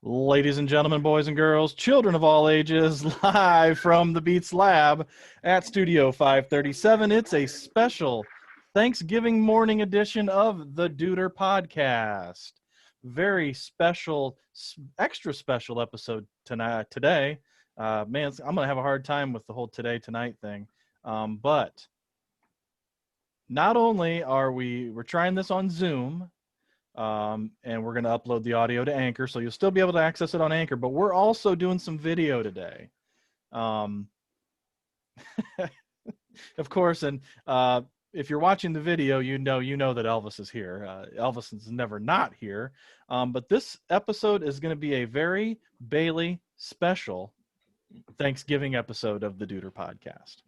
Ladies and gentlemen, boys and girls, children of all ages, live from the Beats Lab at Studio 537. It's a special Thanksgiving morning edition of the Duder Podcast. Very special, extra special episode today. Man, I'm going to have a hard time with the whole today, tonight thing. But not only are we're trying this on Zoom, and we're going to upload the audio to Anchor, so you'll still be able to access it on Anchor, but we're also doing some video today. Of course, and if you're watching the video, you know that Elvis is here. Elvis is never not here, but this episode is going to be a very Bailey special Thanksgiving episode of the Duder Podcast.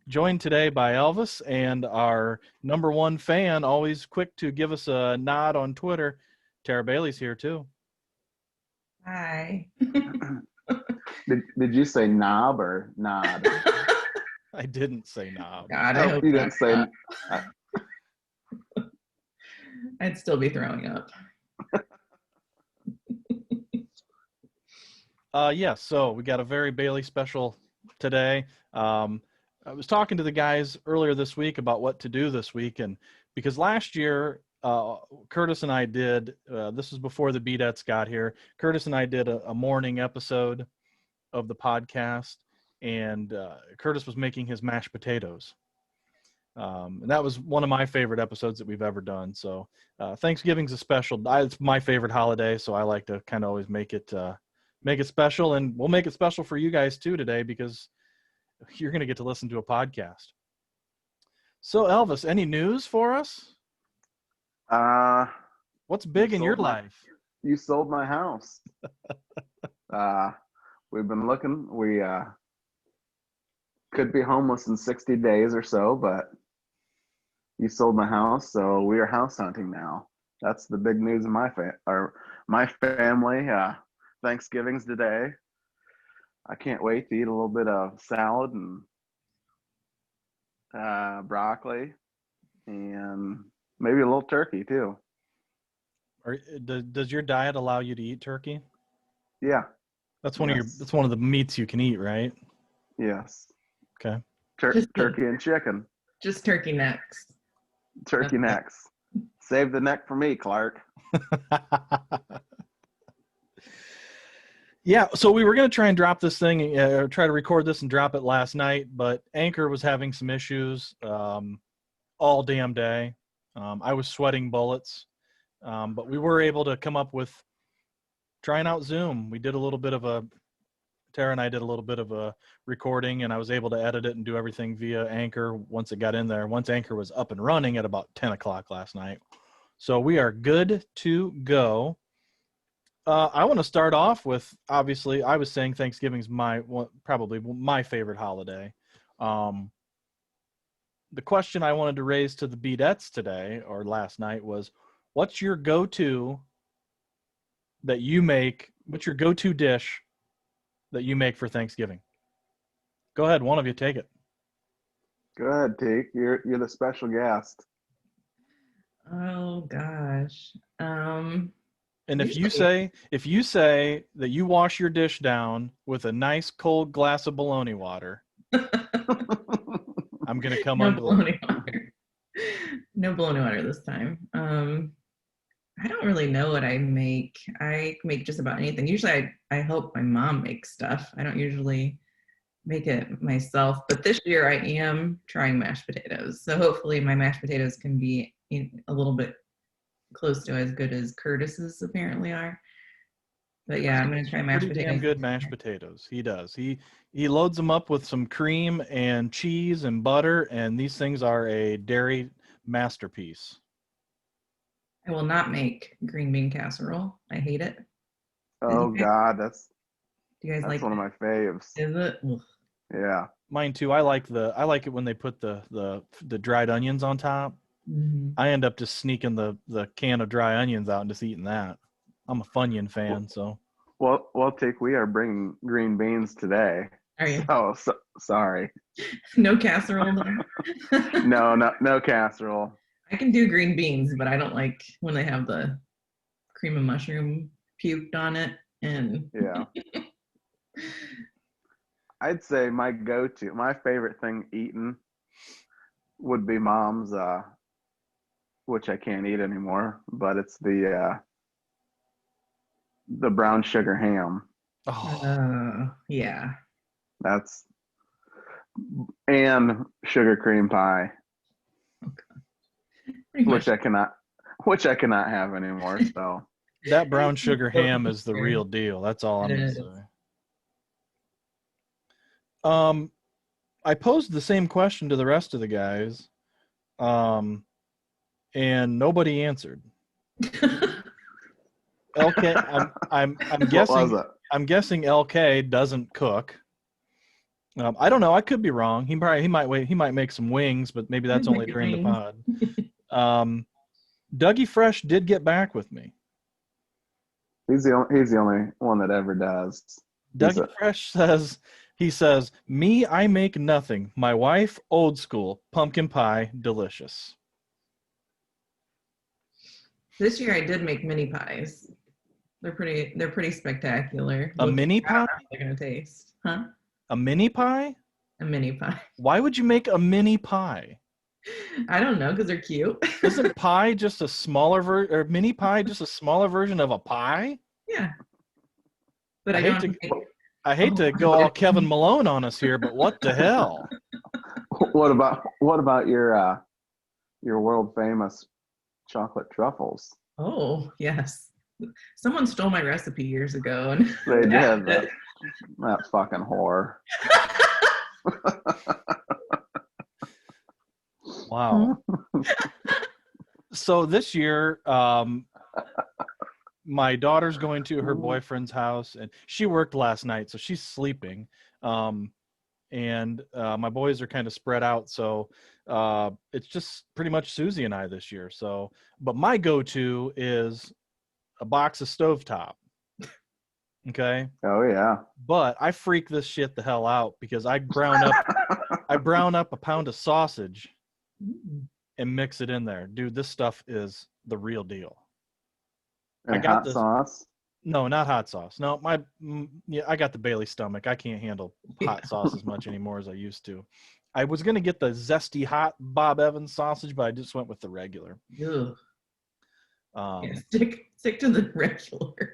Joined today by Elvis and our number one fan, always quick to give us a nod on Twitter. Tara Bailey's here too. Hi. Did you say knob or nod? I didn't say knob. God, I hope you didn't say. I'd still be throwing up. Yeah, so we got a very Bailey special today. I was talking to the guys earlier this week about what to do this week, and because last year Curtis and I did, this was before the Beadettes got here, Curtis and I did a morning episode of the podcast, and Curtis was making his mashed potatoes. And that was one of my favorite episodes that we've ever done. So Thanksgiving's a special, it's my favorite holiday, so I like to kind of always make it special, and we'll make it special for you guys too today, because you're going to get to listen to a podcast. So Elvis, any news for us? What's big in your life? You sold my house. We've been looking. We could be homeless in 60 days or so, but you sold my house, so we are house hunting now. That's the big news in my family. Thanksgiving's today. I can't wait to eat a little bit of salad and broccoli and maybe a little turkey too. Does your diet allow you to eat turkey? Yeah. That's one of the meats you can eat, right? Yes. Okay. Turkey and chicken. Just turkey necks. Turkey necks. Save the neck for me, Clark. Yeah, so we were going to try and drop this thing, try to record this and drop it last night, but Anchor was having some issues all damn day. I was sweating bullets, but we were able to come up with trying out Zoom. We did a little bit of Tara and I did a little bit of a recording, and I was able to edit it and do everything via Anchor once it got in there. Once Anchor was up and running at about 10 o'clock last night. So we are good to go. I want to start off with, obviously, I was saying Thanksgiving's probably my favorite holiday. The question I wanted to raise to the Beadettes today, or last night, was, what's your go-to that you make? What's your go-to dish that you make for Thanksgiving? Go ahead, one of you take it. Go ahead, Teak. You're the special guest. Oh gosh. And if you say that you wash your dish down with a nice cold glass of bologna water, I'm gonna come no unglued. bologna water. No bologna water this time. I don't really know what I make. I make just about anything. Usually I help my mom make stuff. I don't usually make it myself, but this year I am trying mashed potatoes. So hopefully my mashed potatoes can be a little bit close to as good as Curtis's apparently are. But yeah, I'm gonna try mashed potatoes. Pretty damn good mashed potatoes. He does. He loads them up with some cream and cheese and butter, and these things are a dairy masterpiece. I will not make green bean casserole. I hate it. Oh God, Do you guys like one of my faves. Is it? Ugh. Yeah. Mine too. I like it when they put the dried onions on top. Mm-hmm. I end up just sneaking the can of dry onions out and just eating that. I'm a Funyun fan, so. Well, Teak, we are bringing green beans today. Are you? So sorry. No casserole though? No casserole. I can do green beans, but I don't like when they have the cream and mushroom puked on it, and Yeah. I'd say my favorite thing eaten would be mom's, which I can't eat anymore, but it's the brown sugar ham. Oh, yeah. That's and sugar cream pie, Pretty much. which I cannot have anymore. So that brown sugar ham is the real deal. That's all I'm It gonna is. say. I posed the same question to the rest of the guys, and nobody answered. LK, I'm what was guessing. it? I'm guessing LK doesn't cook. I don't know. I could be wrong. He might make some wings, but maybe that's only during the pod. Dougie Fresh did get back with me. He's the only one that ever does. Dougie Fresh says, me, I make nothing. My wife, old school, pumpkin pie, delicious. This year I did make mini pies. They're pretty spectacular. A mini pie? They're gonna taste, huh? A mini pie? A mini pie. Why would you make a mini pie? I don't know, because they're cute. Isn't pie just a smaller or mini pie just a smaller version of a pie? Yeah. But I hate to Oh. go all Kevin Malone on us here, but what the hell? What about your world famous chocolate truffles? Oh, yes. Someone stole my recipe years ago, and They did that fucking whore. Wow. So this year, my daughter's going to her boyfriend's house, and she worked last night, so she's sleeping. And my boys are kind of spread out, so it's just pretty much Susie and I this year. So, but my go-to is a box of stovetop. Okay. Oh yeah. But I freak this shit the hell out because I brown up a pound of sausage and mix it in there. Dude, this stuff is the real deal. And I got hot this. sauce? No, not hot sauce. No, I got the Bailey stomach. I can't handle hot sauce as much anymore as I used to. I was going to get the zesty hot Bob Evans sausage, but I just went with the regular. Yeah, stick to the regular.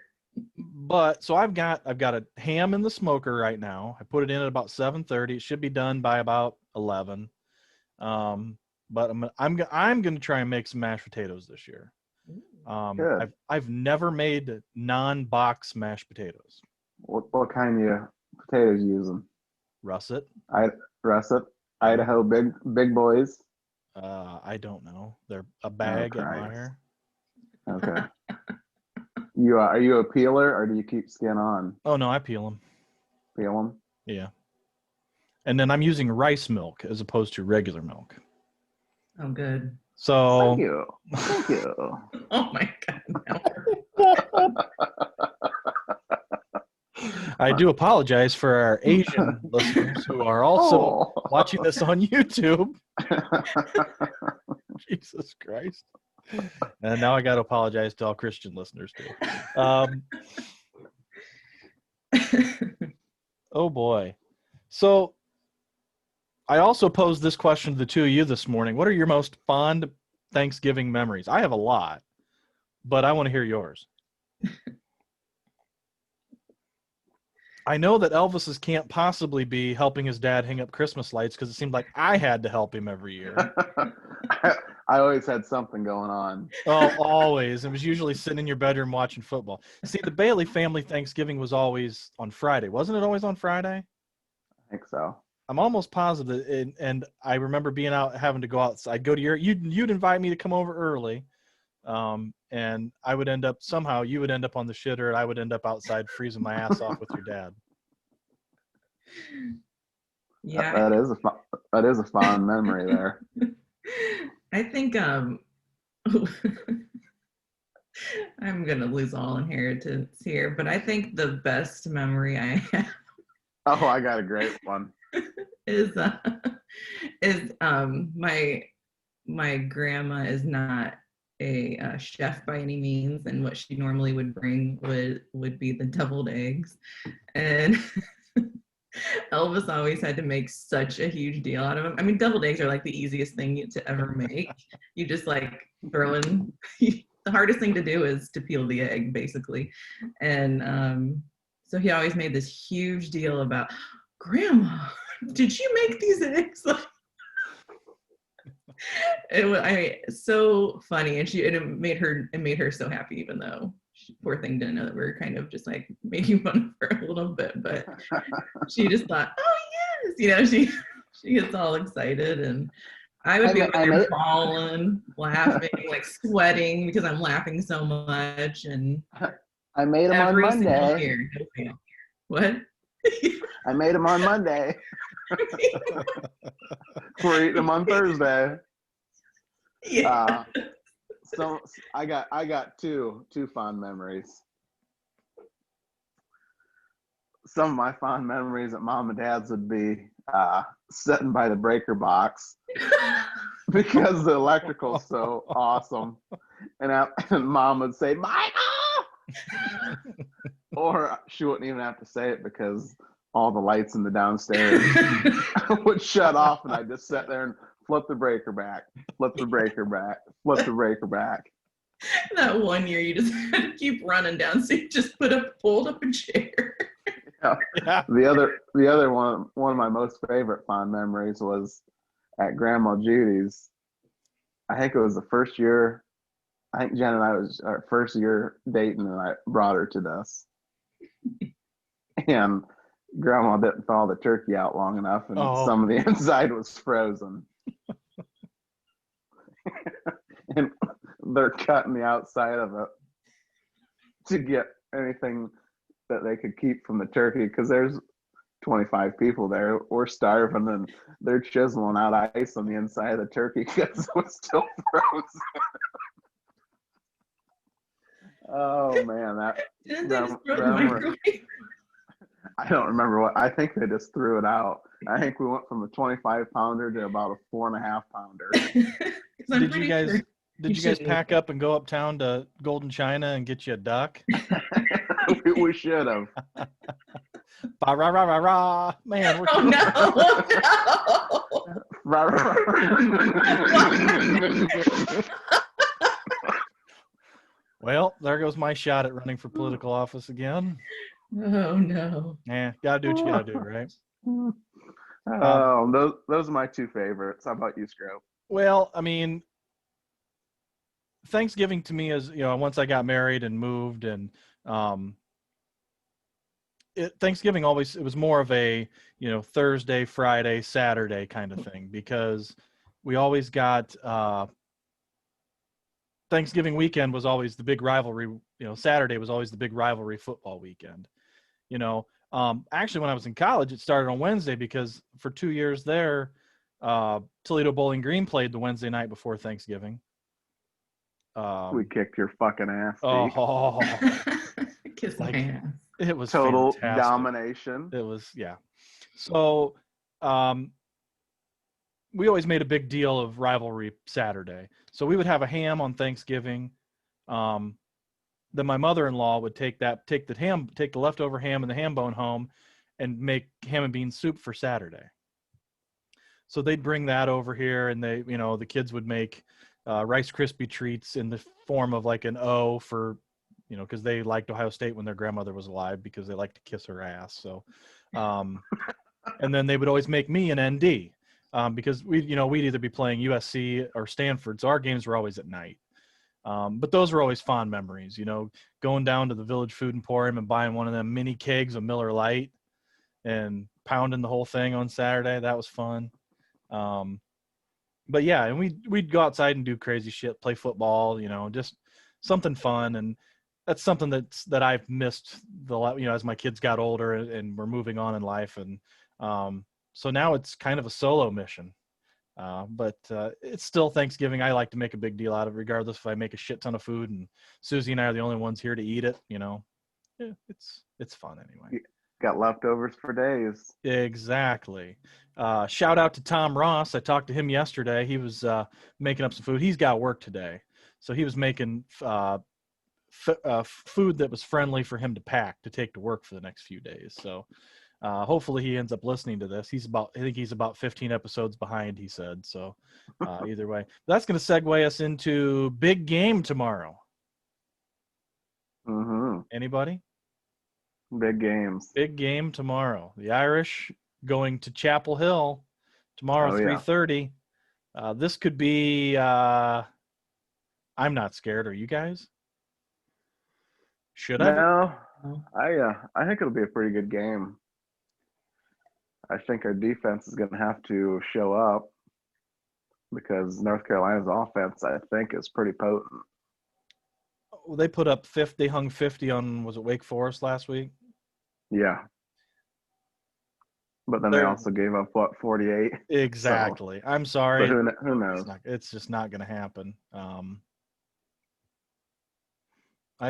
But so I've got a ham in the smoker right now. I put it in at about 7:30. It should be done by about 11. But I'm going to try and make some mashed potatoes this year. I've never made non-box mashed potatoes. What kind of potatoes you using? Russet. Russet. Idaho big boys. I don't know. They're a bag at Meijer. Okay. Are you a peeler or do you keep skin on? Oh no, I peel them. Peel them? Yeah. And then I'm using rice milk as opposed to regular milk. Oh, good. So Thank you. Oh my God. I do apologize for our Asian listeners who are also watching this on YouTube. Jesus Christ. And now I got to apologize to all Christian listeners too. Oh boy. So I also posed this question to the two of you this morning. What are your most fond Thanksgiving memories? I have a lot, but I want to hear yours. I know that Elvis's can't possibly be helping his dad hang up Christmas lights because it seemed like I had to help him every year. I always had something going on. Oh, always. It was usually sitting in your bedroom watching football. See, the Bailey family Thanksgiving was always on Friday. Wasn't it always on Friday? I think so. I'm almost positive. And I remember being out, having to go outside. I'd go to you'd invite me to come over early. And I would end up you would end up on the shitter and I would end up outside freezing my ass off with your dad. Yeah. That is a fond memory there. I think I'm gonna lose all inheritance here, but I think the best memory I have Oh, I got a great one. is my grandma is not a chef by any means, and what she normally would bring would be the deviled eggs. And Elvis always had to make such a huge deal out of them. I mean, deviled eggs are like the easiest thing to ever make. You just like throw in. The hardest thing to do is to peel the egg, basically. And so he always made this huge deal about, Grandma, did you make these eggs? It was, so funny, and it made her so happy, even though she, poor thing, didn't know that we were kind of just like making fun of her a little bit, but she just thought, oh yes, she gets all excited, and I would be over there falling, laughing, like sweating because I'm laughing so much, and I made them on Monday. Year, no fail. What? I made them on Monday. We're eating them on Thursday. Yeah. So I got two fond memories. Some of my fond memories at Mom and Dad's would be sitting by the breaker box because the electrical's so awesome, and Mom would say, "Michael," or she wouldn't even have to say it because all the lights in the downstairs would shut off, and I just sat there and flip the breaker back, flip the breaker back, flip the breaker back. That one year you just had to keep running down, so you just pulled up a chair. Yeah. The other one of my most favorite fond memories was at Grandma Judy's. I think it was the first year. I think Jen and I was our first year dating, and I brought her to this. And Grandma didn't thaw the turkey out long enough, and some of the inside was frozen. And they're cutting the outside of it to get anything that they could keep from the turkey, because there's 25 people there. We're starving, and they're chiseling out ice on the inside of the turkey because it was still frozen. Oh man, I don't remember what. I think they just threw it out. I think we went from a 25-pounder to about a 4.5-pounder. Did you guys pack up and go uptown to Golden China and get you a duck? We should have. Rah, rah, rah, rah, rah. Man, we're Rah, rah, rah. Well, there goes my shot at running for political office again. Oh no. Yeah, gotta do what you gotta do, right? Those are my two favorites. How about you, Scrub? Well, I mean, Thanksgiving to me is, once I got married and moved, and Thanksgiving always, it was more of a, Thursday, Friday, Saturday kind of thing, because we always got Thanksgiving weekend was always the big rivalry. Saturday was always the big rivalry football weekend. Actually, when I was in college, it started on Wednesday because for 2 years there, Toledo Bowling Green played the Wednesday night before Thanksgiving. We kicked your fucking ass. Kiss my ass. It was total fantastic. domination. It was, yeah. So we always made a big deal of rivalry Saturday. So we would have a ham on Thanksgiving. Then my mother-in-law would take the leftover ham and the ham bone home and make ham and bean soup for Saturday. So they'd bring that over here, and the kids would make Rice Krispie treats in the form of like an O for, because they liked Ohio State when their grandmother was alive, because they liked to kiss her ass. So, and then they would always make me an ND, because we'd either be playing USC or Stanford. So our games were always at night. But those were always fond memories, going down to the Village Food Emporium and buying one of them mini kegs of Miller Lite and pounding the whole thing on Saturday. That was fun. But yeah, and we'd go outside and do crazy shit, play football, just something fun. And that's something that I've missed as my kids got older and we're moving on in life. And so now it's kind of a solo mission. But it's still Thanksgiving. I like to make a big deal out of it, regardless if I make a shit ton of food and Susie and I are the only ones here to eat it. It's fun anyway. Got leftovers for days. Exactly. Shout out to Tom Ross. I talked to him yesterday. He was making up some food. He's got work today, So he was making food that was friendly for him to pack to take to work for the next few days. So hopefully he ends up listening to this. I think he's about 15 episodes behind, he said. So either way, that's going to segue us into big game tomorrow. Mm-hmm. Anybody? Big games. Big game tomorrow. The Irish going to Chapel Hill tomorrow, Oh, yeah. 3:30. This could be. I'm not scared. Are you guys? Should I? No, No. I think it'll be a pretty good game. I think our defense is going to have to show up because North Carolina's offense, I think, is pretty potent. Well, they put up 50. They hung 50 on, was it Wake Forest last week? Yeah. But then they also gave up, 48? Exactly. I'm But sorry. who It's knows? it's just not going to happen. I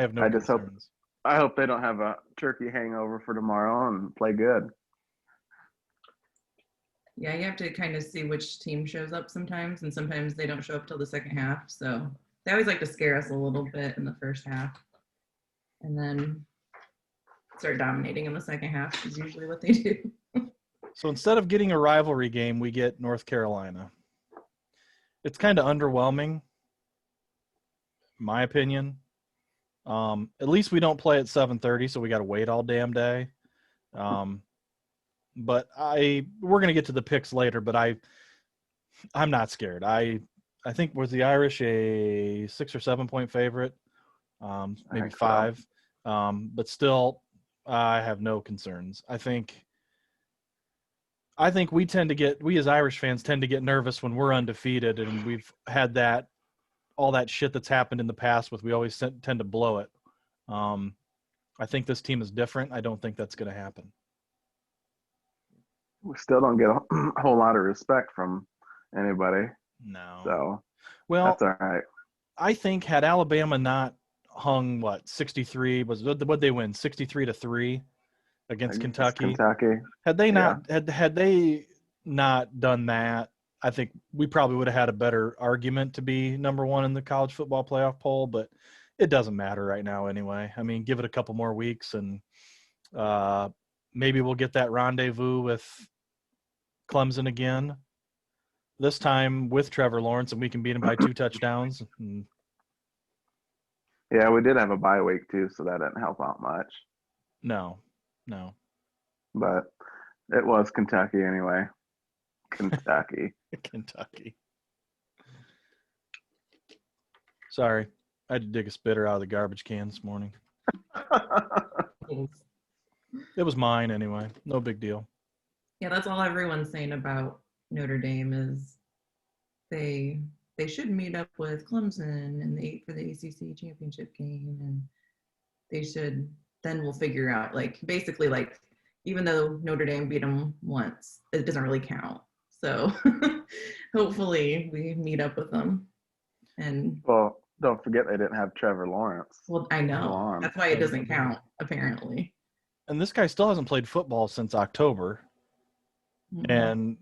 have no I just hope concerns. I hope they don't have a turkey hangover for tomorrow and play good. Yeah, you have to kind of see which team shows up sometimes, and sometimes they don't show up till the second half. So they always like to scare us a little bit in the first half, and then start dominating in the second half is usually what they do. So instead of getting a rivalry game, we get North Carolina. It's kind of underwhelming, in my opinion. At least we don't play at 7:30, so we got to wait all damn day. But we're gonna get to the picks later. But I'm not scared. I think was the Irish a 6 or 7 point favorite, maybe think so. 5. But still, I have no concerns. I think we as Irish fans tend to get nervous when we're undefeated, and we've had all that shit that's happened in the past with we always tend to blow it. I think this team is different. I don't think that's going to happen. We still don't get a whole lot of respect from anybody. No. So Well, that's all right. I think had Alabama not hung 63, what they win 63-3 against Kentucky. Had they not had they not done that, I think we probably would have had a better argument to be number 1 in the college football playoff poll, but it doesn't matter right now anyway. I mean, give it a couple more weeks and maybe we'll get that rendezvous with Clemson again. This time with Trevor Lawrence, and we can beat him by 2 touchdowns. Yeah, we did have a bye week too, so that didn't help out much. No. But it was Kentucky anyway. Kentucky. Kentucky. Sorry. I had to dig a spitter out of the garbage can this morning. It was mine anyway. No big deal. Yeah, that's all everyone's saying about Notre Dame is they should meet up with Clemson and for the ACC championship game, and then we'll figure out basically even though Notre Dame beat them once, it doesn't really count. So hopefully we meet up with them. And well, don't forget they didn't have Trevor Lawrence. Well, I know. That's why it doesn't count, apparently. And this guy still hasn't played football since October. Mm-hmm. And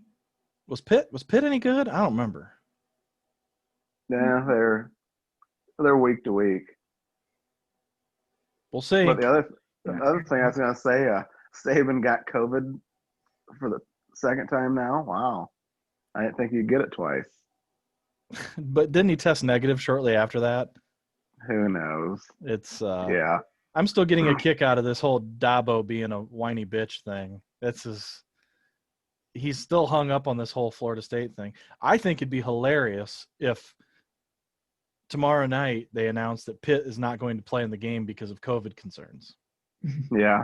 was Pitt any good? I don't remember. Yeah, they're week to week. We'll see. But the other thing I was gonna say, Saban got COVID for the second time now. Wow. I didn't think you'd get it twice. But didn't he test negative shortly after that? Who knows? It's yeah. I'm still getting a kick out of this whole Dabo being a whiny bitch thing. He's still hung up on this whole Florida State thing. I think it'd be hilarious if tomorrow night they announced that Pitt is not going to play in the game because of COVID concerns. Yeah.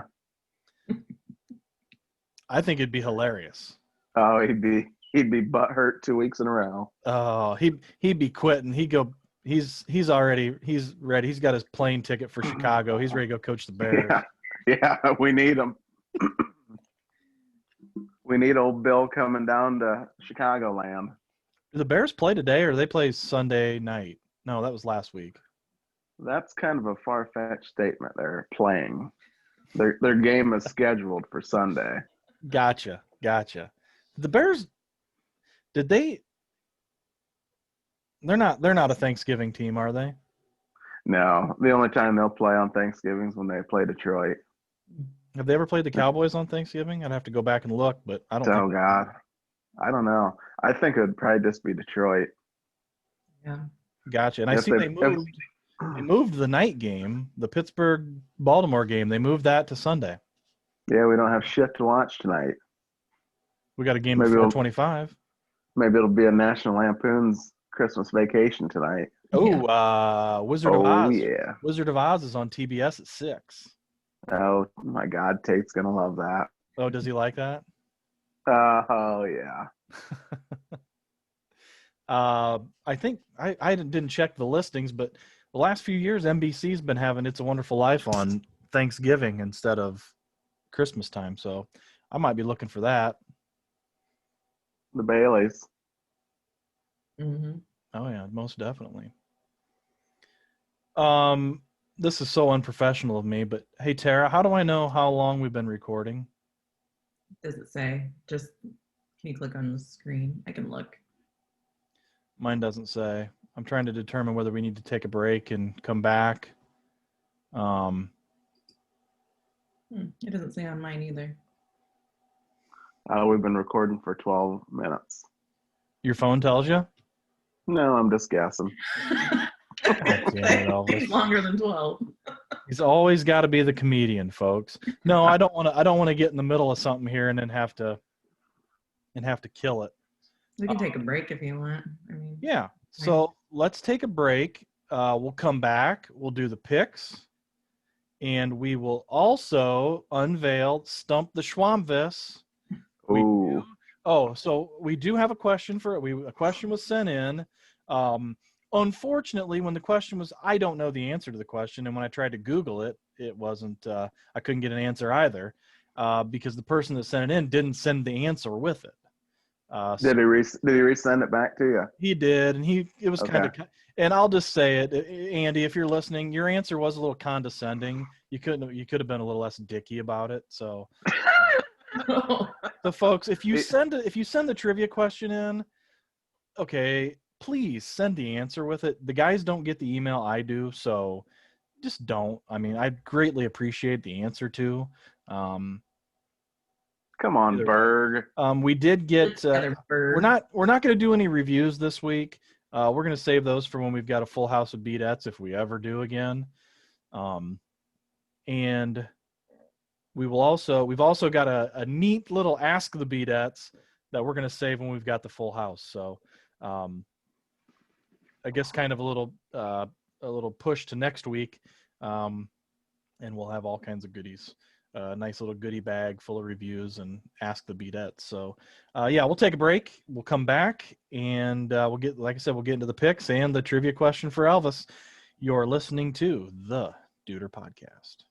I think it'd be hilarious. Oh, he'd be butthurt 2 weeks in a row. Oh, he'd be quitting. He's ready. He's got his plane ticket for Chicago. He's ready to go coach the Bears. Yeah, we need him. We need old Bill coming down to Chicagoland. Do the Bears play today or do they play Sunday night? No, that was last week. That's kind of a far-fetched statement. They're playing. Their game is scheduled for Sunday. Gotcha. The Bears, they're not a Thanksgiving team, are they? No, the only time they'll play on Thanksgiving is when they play Detroit. Have they ever played the Cowboys on Thanksgiving? I'd have to go back and look, but I don't Oh think. God, I don't know. I think it would probably just be Detroit. Yeah. Gotcha. And I If see they- they moved the night game, the Pittsburgh-Baltimore game. They moved that to Sunday. Yeah, we don't have shit to watch tonight. We got a game Maybe at we'll- 4:25. Maybe it'll be a National Lampoon's Christmas Vacation tonight. Oh, Wizard of Oh Oz. yeah. Wizard of Oz is on TBS at 6. Oh my God, Tate's gonna love that. Oh, does he like that? Oh yeah. I think I didn't check the listings, but the last few years NBC's been having It's a Wonderful Life on Thanksgiving instead of Christmas time, so I might be looking for that. The Baileys. Hmm. Oh yeah, most definitely. This is so unprofessional of me, but hey Tara, how do I know how long we've been recording? Does it say? Just can you click on the screen? I can look. Mine doesn't say. I'm trying to determine whether we need to take a break and come back. It doesn't say on mine either. We've been recording for 12 minutes. Your phone tells you? No, I'm just guessing. Damn it, Elvis. It's longer than 12. He's always got to be the comedian, folks. No, I don't want to get in the middle of something here and then have to kill it. We can take a break if you want. I mean, Yeah. So let's take a break. We'll come back. We'll do the picks. And we will also unveil Stump the Schwamvis. Ooh. So we do have a question a question was sent in. Unfortunately, when the question was, I don't know the answer to the question. And when I tried to Google it, it wasn't, I couldn't get an answer either because the person that sent it in didn't send the answer with it. Did he resend it back to you? He did, and it was kind of, and I'll just say it, Andy, if you're listening, your answer was a little condescending. You could have been a little less dicky about it. So, the folks, if you send the trivia question in, okay, please send the answer with it. The guys don't get the email, I do, so just don't. I mean, I'd greatly appreciate the answer too. Come on, Berg. We did get. We're not going to do any reviews this week. We're going to save those for when we've got a full house of Beadettes, if we ever do again. And we've also got a neat little Ask the Beadettes that we're going to save when we've got the full house. So, I guess kind of a little push to next week, and we'll have all kinds of goodies. Nice little goodie bag full of reviews and Ask the Beadettes. So, we'll take a break. We'll come back and we'll get into the picks and the trivia question for Elvis. You're listening to the Duder Podcast.